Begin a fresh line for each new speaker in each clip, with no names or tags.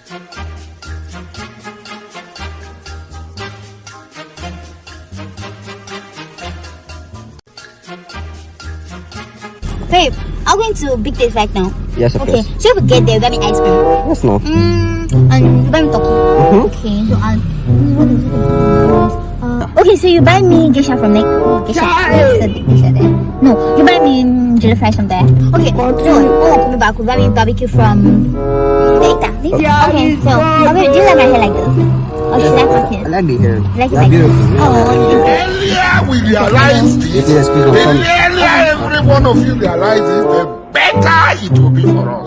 Babe, I'm going to Big Taste right now.
Yes, of
okay.
course.
So if we get there, you buy me ice cream.
Yes, no.
And you buy me turkey. Okay, so I'll... what is it? Okay, so you buy me geisha from like... Geisha there. No, you buy me jelly fries from there. Okay, so coming back, you buy me barbecue from... later. Okay, so... Okay, do you like my hair like this? Or should I cut it?
I like the hair.
Like
You're beautiful.
Earlier we realized it. The earlier every one of you realizes, the better it will be for us.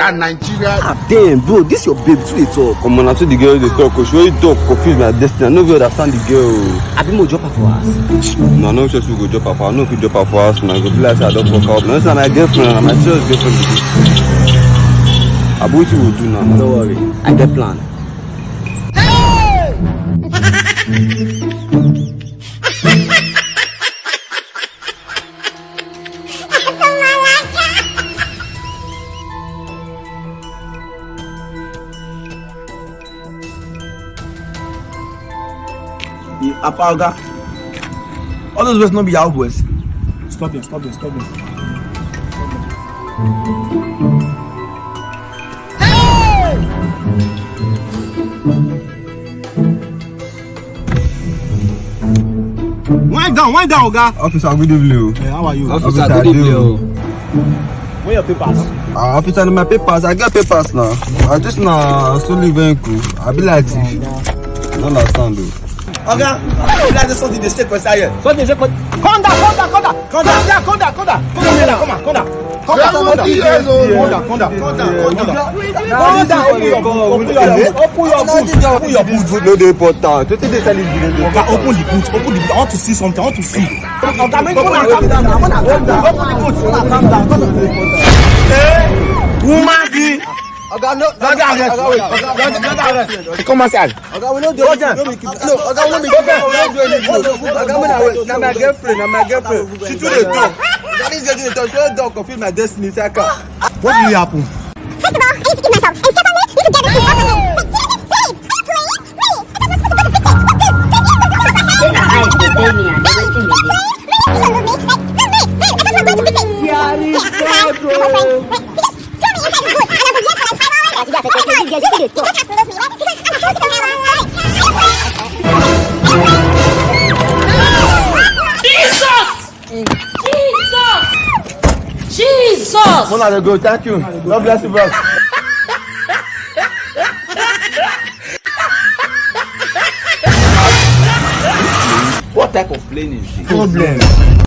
And Nigeria.
Ah, damn, bro, this your babe too they talk. Come on, I told the girl they talk. Cause she only talk, confuse my destiny. I know we understand the girl. I be more drop her for us. No, I'm not sure she will go drop her for us. I know if you drop her for us, man, go be like I don't fuck up. No, it's not my girlfriend, and my serious girlfriend. I what you will do now. Don't worry, I get plan.
Apalga. All those boys not be our boys.
Stop it. Wind down, Oga.
Officer, good evening.
Hey, how are you?
Officer, good evening.
Where your papers?
Officer, my papers. I get papers now. I just now slowly vehicle. I be like this. I don't understand though.
Oga, like this something they stay for side.
Come down.
Open your boot. No, they important. What did they tell you?
Oga, open the boot. I want to see something. I want to see.
Oga, calm down. Woman be. Oga, no. Come outside. Oga, we know the Oga, we know the my girlfriend. She too dey talk. That is getting talk. She don't confuse my destiny.
What really happen?
First of all, I need to keep myself. And secondly, you need to get this thing off my head.
Jesus! Mona, go. Thank you. God bless you, bro.
What type of plane is this?
Problem.